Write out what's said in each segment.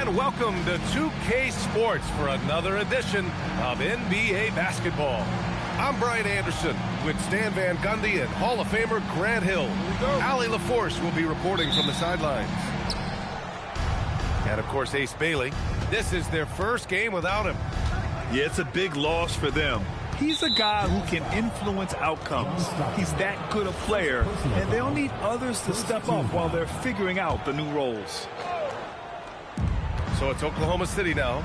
And welcome to 2K Sports for another edition of NBA basketball. I'm Brian Anderson with Stan Van Gundy and Hall of Famer Grant Hill. Allie LaForce will be reporting from the sidelines. And, of course, Ace Bailey. This is their first game without him. Yeah, it's a big loss for them. He's a guy who can influence outcomes. He's that good a player, and they'll need others to step up while they're figuring out the new roles. So it's Oklahoma City now.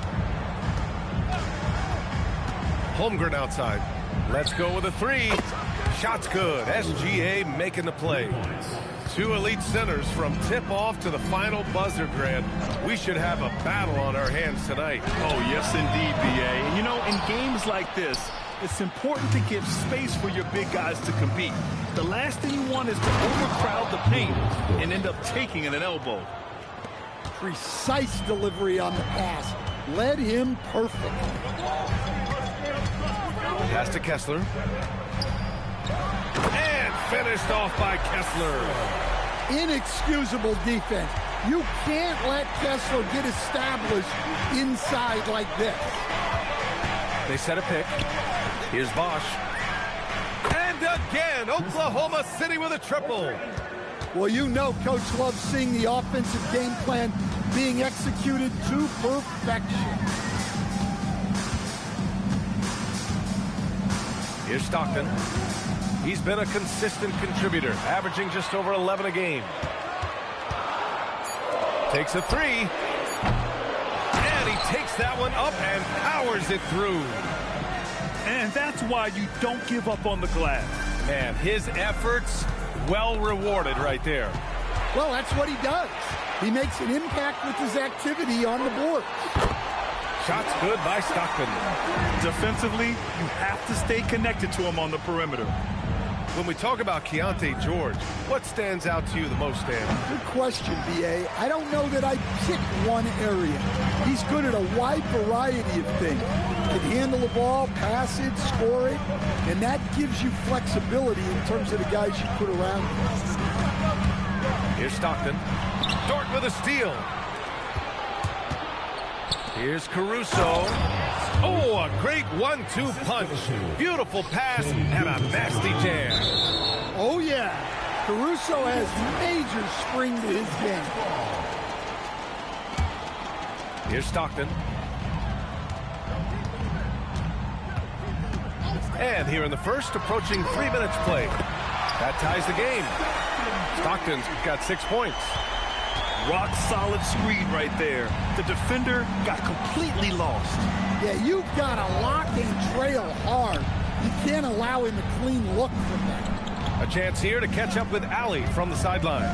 Holmgren outside. Let's go with a three. Shot's good. SGA making the play. Two elite centers from tip-off to the final buzzer, Grant. We should have a battle on our hands tonight. Oh, yes, indeed, B.A. And, you know, in games like this, it's important to give space for your big guys to compete. The last thing you want is to overcrowd the paint and end up taking an elbow. Precise delivery on the pass. Led him perfect. Pass to Kessler. And finished off by Kessler. Inexcusable defense. You can't let Kessler get established inside like this. They set a pick. Here's Bosch. And again, Oklahoma City with a triple. Well, you know Coach loves seeing the offensive game plan being executed to perfection. Here's Stockton. He's been a consistent contributor, averaging just over 11 a game. Takes a three. And he takes that one up and powers it through. And that's why you don't give up on the glass. Man, his efforts well rewarded right there. Well, that's what he does. He makes an impact with his activity on the board. Shot's good by Stockton. Defensively, you have to stay connected to him on the perimeter. When we talk about Keontae George, what stands out to you the most, Stan? Good question, B.A. I don't know that I pick one area. He's good at a wide variety of things. Can handle the ball, pass it, score it, and that gives you flexibility in terms of the guys you put around him. Here's Stockton. Dort with a steal. Here's Caruso. Oh, a great 1-2 punch. Beautiful pass and a nasty jam. Oh, yeah. Caruso has major spring to his game. Here's Stockton. And here in the first, approaching 3 minutes played. That ties the game. Stockton's got 6 points. Rock solid screen right there. The defender got completely lost. Yeah, you've got to lock and trail hard. You can't allow him a clean look from that. A chance here to catch up with Allie from the sideline.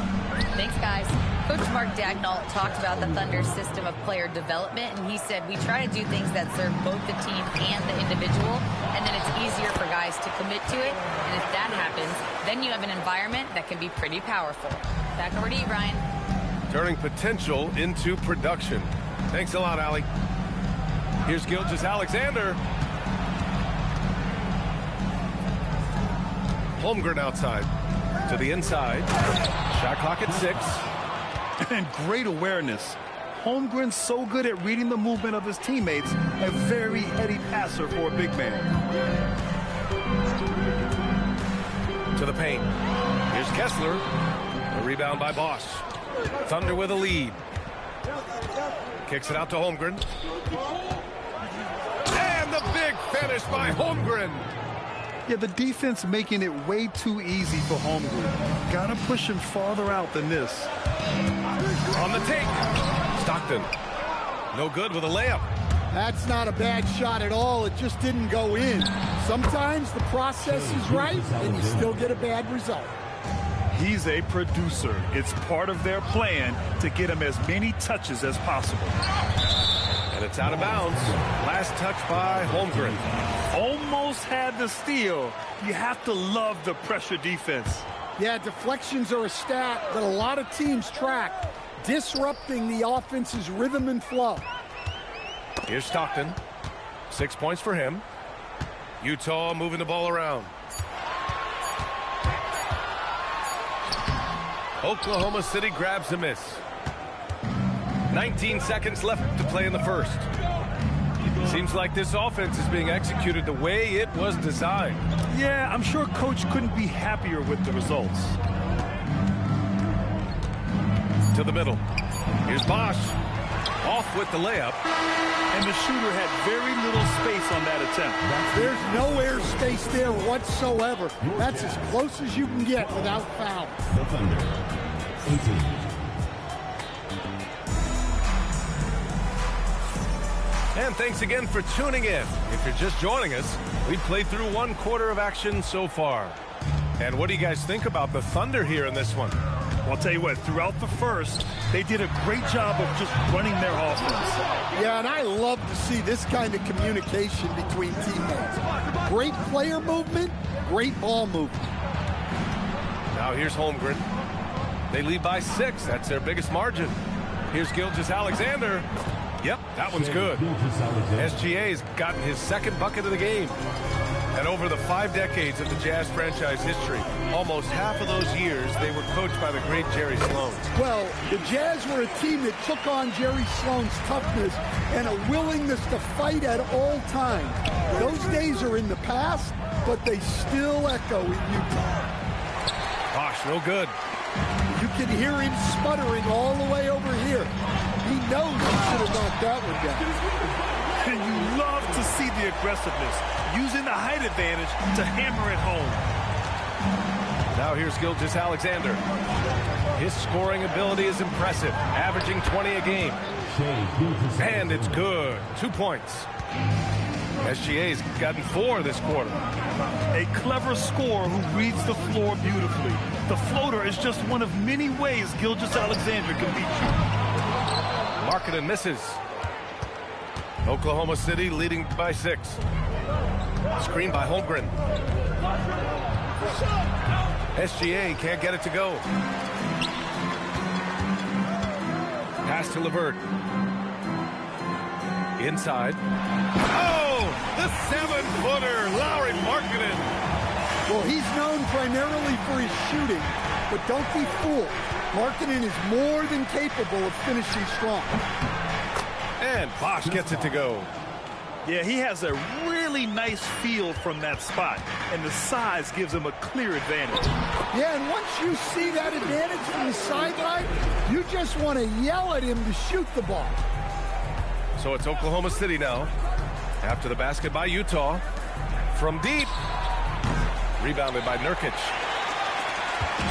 Thanks, guys. Coach Mark Dagnall talked about the Thunder's system of player development, and he said, we try to do things that serve both the team and the individual, and then it's easier for guys to commit to it. And if that happens, then you have an environment that can be pretty powerful. Back over to you, Brian. Turning potential into production. Thanks a lot, Allie. Here's Gilgeous-Alexander. Holmgren outside. To the inside. Shot clock at 6. And great awareness. Holmgren's so good at reading the movement of his teammates. A very heady passer for a big man. To the paint. Here's Kessler. A rebound by Bosch. Thunder with a lead. Kicks it out to Holmgren. And the big finish by Holmgren. Yeah, the defense making it way too easy for Holmgren. Gotta push him farther out than this. On the take. Stockton. No good with a layup. That's not a bad shot at all. It just didn't go in. Sometimes the process is right, and you still get a bad result. He's a producer. It's part of their plan to get him as many touches as possible. And it's out of bounds. Last touch by Holmgren. Almost had the steal. You have to love the pressure defense. Yeah, deflections are a stat that a lot of teams track, disrupting the offense's rhythm and flow. Here's Stockton. 6 points for him. Utah moving the ball around. Oklahoma City grabs a miss. 19 seconds left to play in the first. Seems like this offense is being executed the way it was designed. Yeah, I'm sure Coach couldn't be happier with the results. To the middle. Here's Bosch. Off with the layup. And the shooter had very little space on that attempt. There's no air space there whatsoever. That's as close as you can get without foul. The Thunder, 18. And thanks again for tuning in. If you're just joining us, we've played through one quarter of action so far. And what do you guys think about the Thunder here in this one? Well, I'll tell you what, throughout the first, they did a great job of just running their offense. Yeah, and I love to see this kind of communication between teammates. Great player movement, great ball movement. Now here's Holmgren. They lead by 6. That's their biggest margin. Here's Gilgeous-Alexander. Yep, that one's good. SGA's gotten his second bucket of the game. And over the 5 decades of the Jazz franchise history, almost half of those years, they were coached by the great Jerry Sloan. Well, the Jazz were a team that took on Jerry Sloan's toughness and a willingness to fight at all times. Those days are in the past, but they still echo in Utah. Bosch, no good. You can hear him sputtering all the way over here. He knows he should have knocked that one down. And you love to see the aggressiveness, using the height advantage to hammer it home. Now here's Gilgeous-Alexander. His scoring ability is impressive, averaging 20 a game. And it's good. 2 points. SGA's gotten 4 this quarter. A clever scorer who reads the floor beautifully. The floater is just one of many ways Gilgeous-Alexander can beat you. Markkanen misses. Oklahoma City leading by 6. Screen by Holmgren. SGA can't get it to go. Pass to LeVert. Inside. Oh, the 7-footer, Lauri Markkanen. Well, he's known primarily for his shooting, but don't be fooled. Markkanen is more than capable of finishing strong. And Bosch gets it to go. Yeah, he has a really nice feel from that spot, and the size gives him a clear advantage. Yeah, and once you see that advantage from the sideline, you just want to yell at him to shoot the ball. So it's Oklahoma City now. After the basket by Utah. From deep. Rebounded by Nurkic.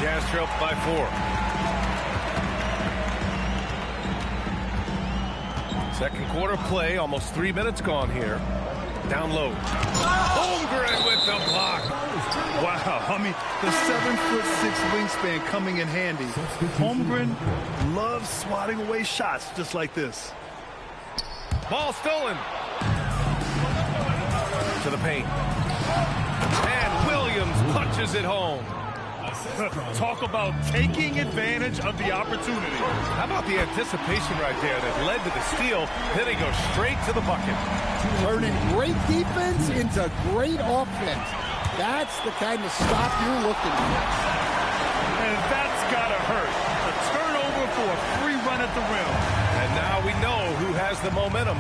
Jazz trailed by 4. Second quarter play, almost 3 minutes gone here. Down low. Holmgren with the block. Wow, I mean, the 7'6" wingspan coming in handy. Holmgren loves swatting away shots just like this. Ball stolen. To the paint. And Williams punches it home. Talk about taking advantage of the opportunity. How about the anticipation right there that led to the steal? Then he goes straight to the bucket. Turning great defense into great offense. That's the kind of stop you're looking for. And that's got to hurt. A turnover for a free run at the rim. And now we know who has the momentum.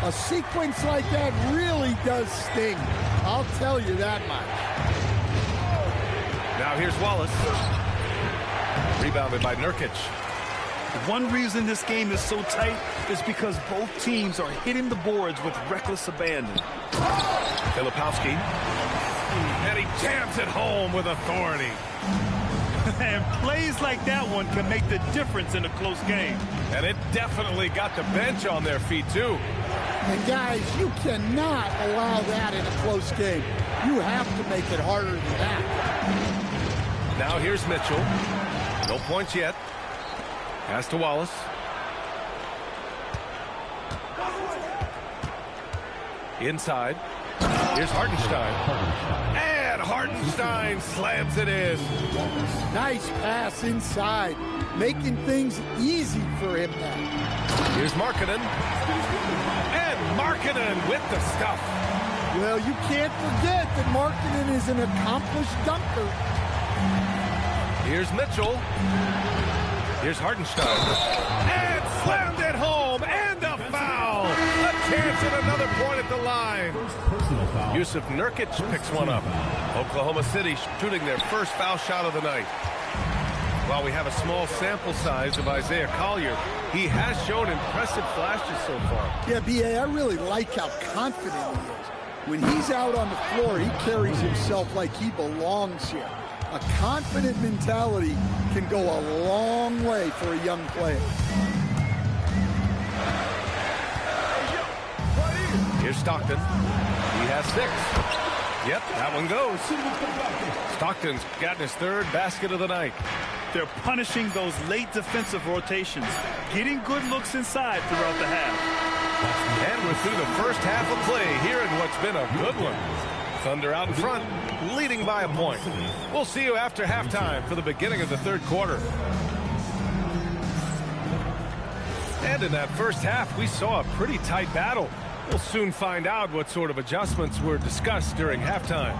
A sequence like that really does sting. I'll tell you that much. Now here's Wallace. Rebounded by Nurkic. One reason this game is so tight is because both teams are hitting the boards with reckless abandon. Filipowski. And he jams it home with authority. And plays like that one can make the difference in a close game. And it definitely got the bench on their feet, too. And guys, you cannot allow that in a close game. You have to make it harder than that. Now here's Mitchell. No points yet. Pass to Wallace. Inside. Here's Hartenstein. And Hartenstein slams it in. Nice pass inside, making things easy for him now. Here's Markkanen. And Markkanen with the stuff. Well, you can't forget that Markkanen is an accomplished dunker. Here's Mitchell. Here's Hartenstein. And slammed it chance at another point at the line. Personal foul. Yusuf Nurkic picks one up. Oklahoma City shooting their first foul shot of the night. While we have a small sample size of Isaiah Collier, he has shown impressive flashes so far. Yeah, B.A., I really like how confident he is. When he's out on the floor, he carries himself like he belongs here. A confident mentality can go a long way for a young player. Here's Stockton. He has 6. Yep, that one goes. Stockton's gotten his 3rd basket of the night. They're punishing those late defensive rotations, getting good looks inside throughout the half. And we're through the first half of play here in what's been a good one. Thunder out in front, leading by a point. We'll see you after halftime for the beginning of the 3rd quarter. And in that first half, we saw a pretty tight battle. We'll soon find out what sort of adjustments were discussed during halftime.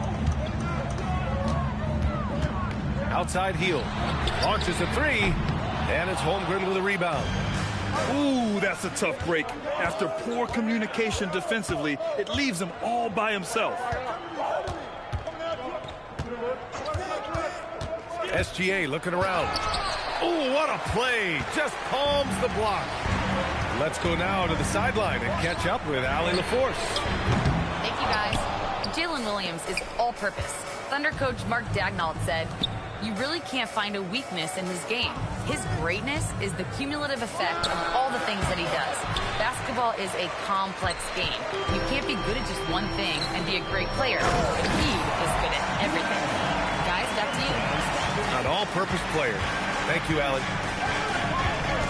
Outside heel, launches a 3, and it's Holmgren with a rebound. Ooh, that's a tough break. After poor communication defensively, it leaves him all by himself. SGA looking around. Oh, what a play. Just palms the block. Let's go now to the sideline and catch up with Allie LaForce. Thank you, guys. Jalen Williams is all-purpose. Thunder coach Mark Daignault said, "You really can't find a weakness in his game. His greatness is the cumulative effect of all the things that he does. Basketball is a complex game. You can't be good at just one thing and be a great player. He is good at everything." Guys, back to you. An all-purpose player. Thank you, Allie.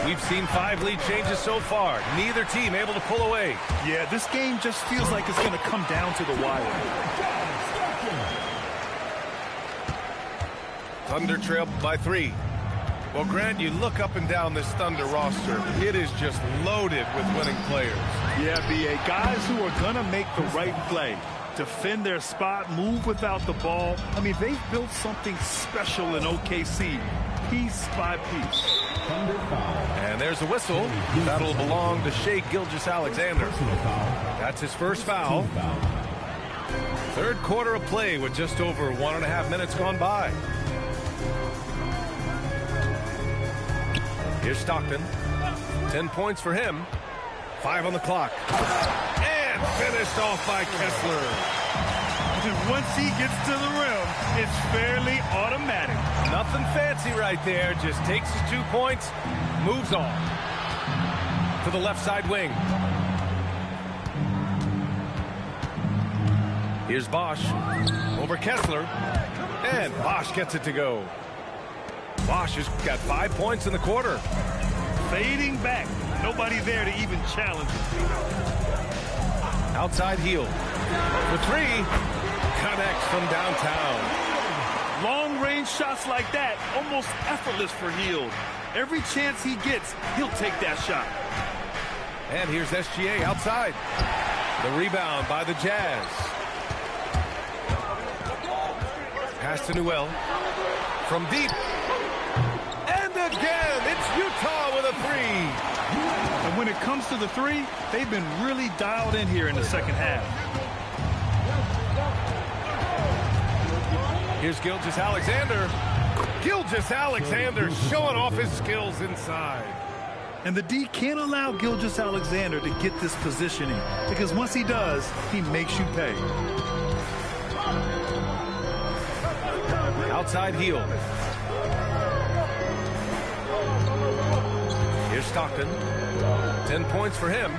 We've seen 5 lead changes so far. Neither team able to pull away. Yeah, this game just feels like it's going to come down to the wire. Thunder trail by 3. Well, Grant, you look up and down this Thunder roster. It is just loaded with winning players. Yeah, B.A., guys who are going to make the right play. Defend their spot, move without the ball. I mean, they've built something special in OKC, piece by piece. And there's a whistle. That'll belong to Shai Gilgeous-Alexander. That's his first foul. 3rd quarter of play with just over 1.5 minutes gone by. Here's Stockton. 10 points for him. 5 on the clock. And finished off by Kessler. And once he gets to the rim, it's fairly automatic. Nothing fancy right there. Just takes his 2 points, moves on. To the left side wing. Here's Bosch. Over Kessler. And Bosch gets it to go. Bosch has got 5 points in the quarter. Fading back. Nobody there to even challenge him. Outside heel. The 3. Connects from downtown. Long-range shots like that, almost effortless for Hield. Every chance he gets, he'll take that shot. And here's SGA outside. The rebound by the Jazz. Pass to Newell. From deep. And again, it's Utah with a 3. And when it comes to the 3, they've been really dialed in here in the second half. Here's Gilgeous-Alexander. Gilgeous-Alexander showing off his skills inside. And the D can't allow Gilgeous-Alexander to get this positioning, because once he does, he makes you pay. Outside heel. Here's Stockton. 10 points for him.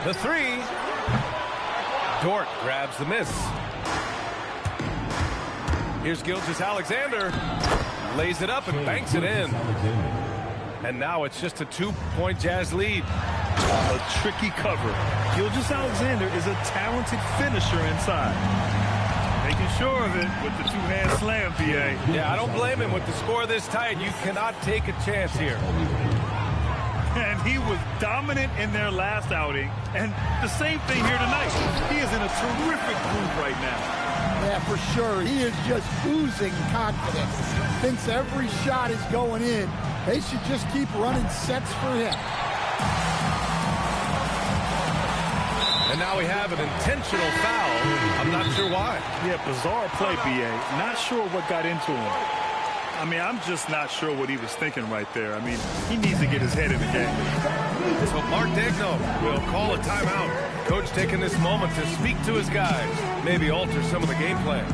The 3. Dort grabs the miss. Here's Gilgeous-Alexander. Lays it up and banks it in. And now it's just a 2-point Jazz lead. A tricky cover. Gilgeous-Alexander is a talented finisher inside. Making sure of it with the 2-hand slam, B.A. Yeah, I don't blame him with the score this tight. You cannot take a chance here. And he was dominant in their last outing. And the same thing here tonight. He is in a terrific groove right now. Yeah, for sure. He is just oozing confidence. Thinks every shot is going in. They should just keep running sets for him. And now we have an intentional foul. I'm not sure why. Yeah, bizarre play, B.A. Not sure what got into him. I mean, I'm just not sure what he was thinking right there. I mean, he needs to get his head in the game. So Mark Daigneault will call a timeout. Coach taking this moment to speak to his guys, maybe alter some of the game plan.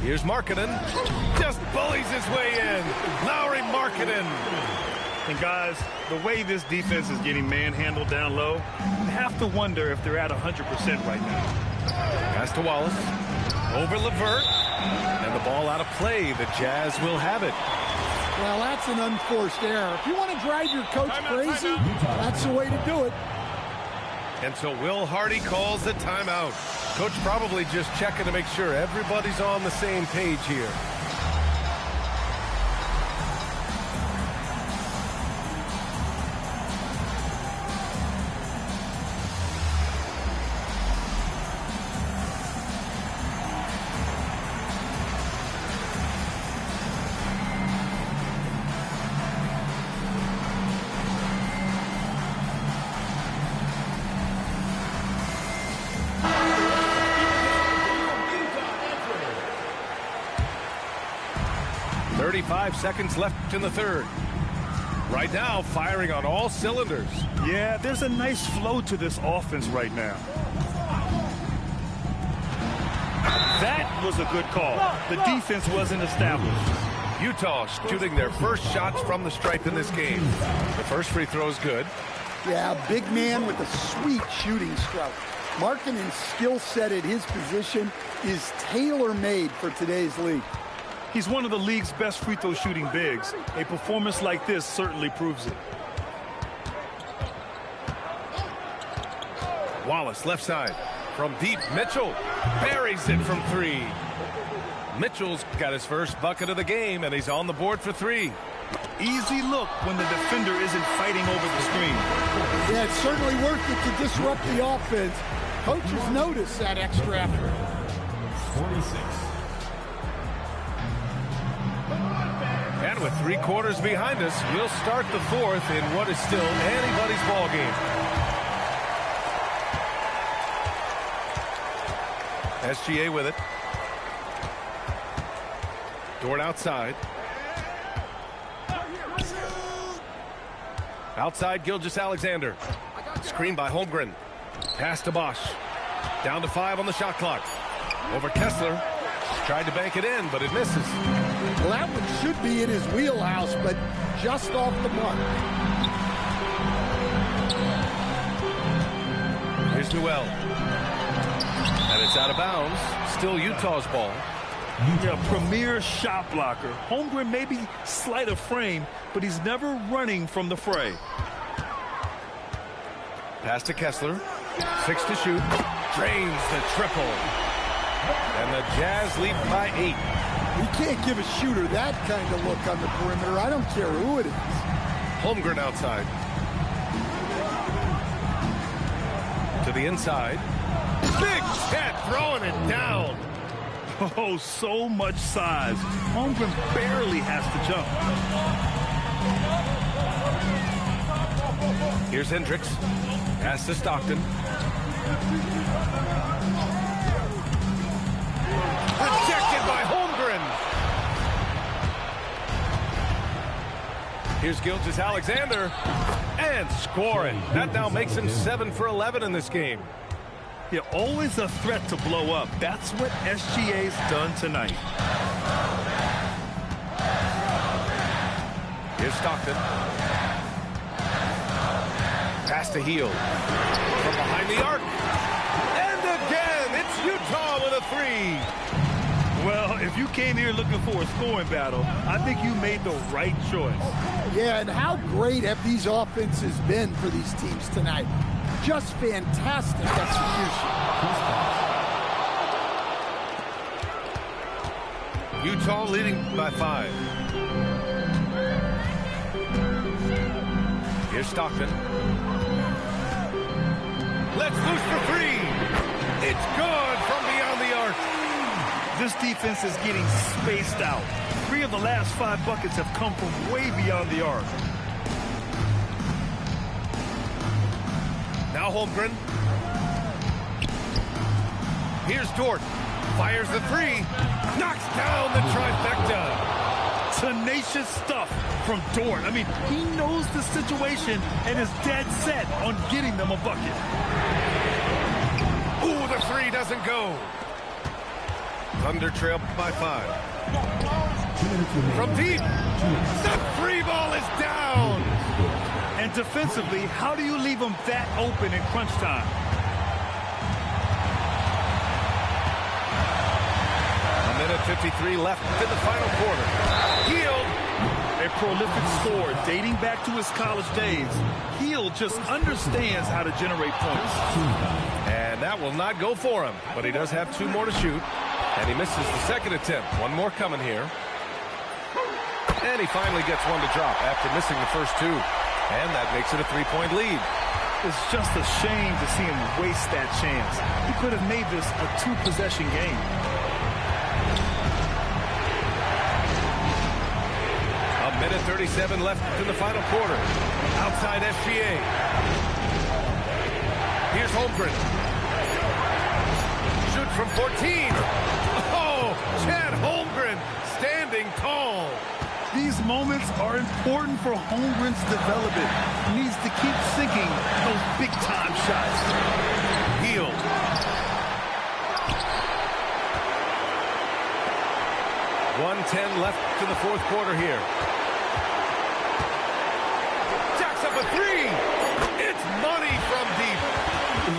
Here's Markkanen. Just bullies his way in. Lowry Markkanen. And guys, the way this defense is getting manhandled down low, you have to wonder if they're at 100% right now. Pass to Wallace. Over LeVert. And the ball out of play. The Jazz will have it. Well, that's an unforced error. If you want to drive your coach crazy, that's the way to do it. And so Will Hardy calls the timeout. Coach probably just checking to make sure everybody's on the same page here. .35 seconds left in the third. Right now, firing on all cylinders. Yeah, there's a nice flow to this offense right now. That was a good call. The defense wasn't established. Utah shooting their first shots from the stripe in this game. The first free throw is good. Yeah, big man with a sweet shooting stroke. Markkanen's skill set at his position is tailor-made for today's league. He's one of the league's best free throw shooting bigs. A performance like this certainly proves it. Wallace left side. From deep, Mitchell buries it from three. Mitchell's got his first bucket of the game, and he's on the board for three. Easy look when the defender isn't fighting over the screen. Yeah, it's certainly worth it to disrupt the offense. Coaches notice that extra effort. 46. And with 3 quarters behind us, we'll start the fourth in what is still anybody's ball game. SGA with it. Dort outside. Outside, Gilgeous-Alexander. Screen by Holmgren. Pass to Bosch. Down to 5 on the shot clock. Over Kessler. Tried to bank it in, but it misses. Well, that one should be in his wheelhouse, but just off the mark. Here's Newell. And it's out of bounds. Still Utah's ball. Yeah, premier shot blocker. Holmgren may be slight of frame, but he's never running from the fray. Pass to Kessler. 6 to shoot. Drains the triple. And the Jazz lead by 8. You can't give a shooter that kind of look on the perimeter. I don't care who it is. Holmgren outside. To the inside. Big Chet throwing it down. Oh, so much size. Holmgren barely has to jump. Here's Hendricks. Pass to Stockton. Rejected by Holmgren. Here's Gilgeous-Alexander. And scoring. That now makes him 7 for 11 in this game. Yeah, always a threat to blow up. That's what SGA's done tonight. Here's Stockton. Pass to Hield. From behind the arc. And again, it's Utah with a 3. Well, if you came here looking for a scoring battle, I think you made the right choice. Yeah, and how great have these offenses been for these teams tonight? Just fantastic execution. Utah leading by 5. Here's Stockton. Let's loose for three. It's good from beyond the arc. This defense is getting spaced out. 3 of the last 5 buckets have come from way beyond the arc. Now Holmgren. Here's Dort. Fires the 3. Knocks down the trifecta. Tenacious stuff from Dort. I mean, he knows the situation and is dead set on getting them a bucket. Ooh, the 3 doesn't go. Thunder trail by 5. From deep. The 3 ball is down. And defensively, how do you leave them that open in crunch time? A minute 53 left in the final quarter. Hield. A prolific scorer dating back to his college days. Hield just understands how to generate points. And that will not go for him, but he does have 2 more to shoot. And he misses the second attempt. 1 more coming here. And he finally gets one to drop after missing the first 2. And that makes it a 3-point lead. It's just a shame to see him waste that chance. He could have made this a 2-possession game. A minute 37 left in the final quarter. Outside SGA. Here's Holmgren. Shoot from 14. Oh, Chad Holmgren standing tall. These moments are important for Holmgren's development. He needs to keep sinking those big-time shots. Hield. .110 left in the fourth quarter here. Jacks up a 3. It's money from deep.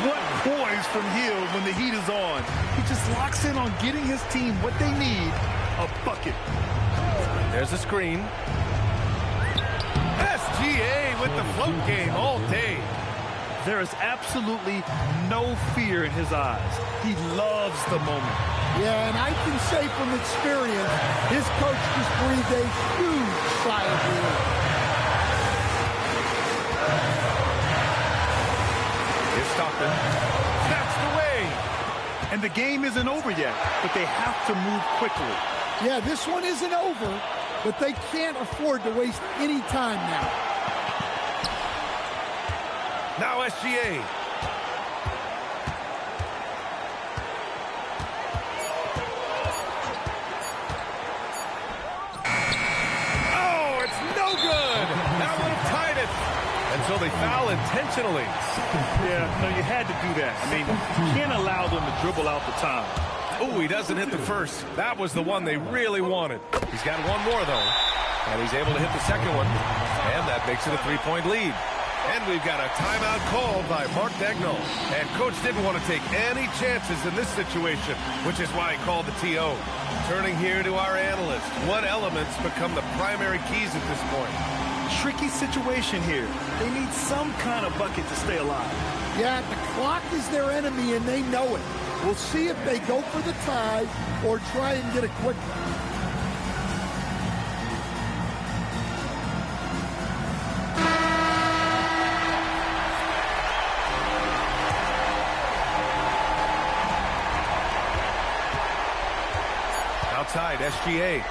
What poise from Hield when the heat is on. He just locks in on getting his team what they need, a bucket. There's a screen. SGA with the float game all day. There is absolutely no fear in his eyes. He loves the moment. Yeah, and I can say from experience, his coach just breathed a huge sigh of relief. Here's Stockton. That's the way. And the game isn't over yet, but they have to move quickly. Yeah, this one isn't over, but they can't afford to waste any time now. Now SGA. Oh, it's no good. That would have tied it. And so they foul intentionally. Yeah, no, you had to do that. I mean, you can't allow them to dribble out the time. Oh, he doesn't hit the first. That was the one they really wanted. He's got 1 more, though. And he's able to hit the second one. And that makes it a 3-point lead. And we've got a timeout called by Mark Daigneault. And Coach didn't want to take any chances in this situation, which is why he called the TO. Turning here to our analyst. What elements become the primary keys at this point? Tricky situation here. They need some kind of bucket to stay alive. Yeah, the clock is their enemy, and they know it. We'll see if they go for the tie or try and get a quick one. Outside, SGA.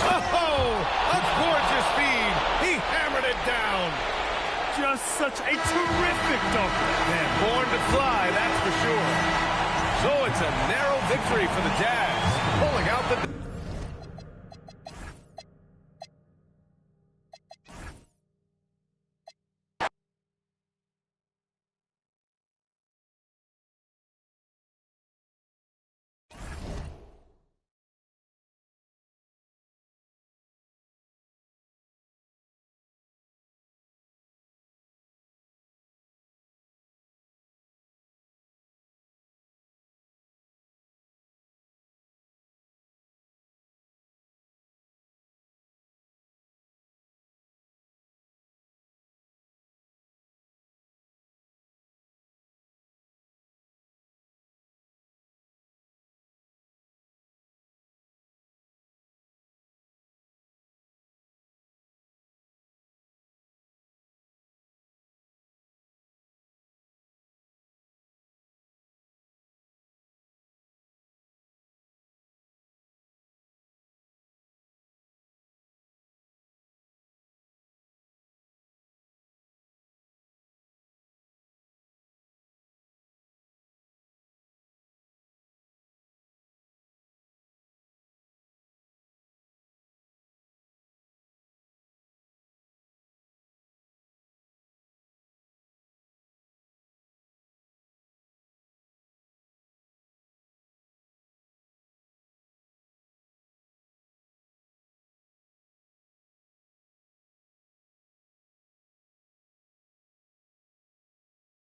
Oh, a gorgeous feed. He hammered it down. Just such a terrific dunk. Man, born to fly, that's for sure. So it's a narrow victory for the Jazz, pulling out the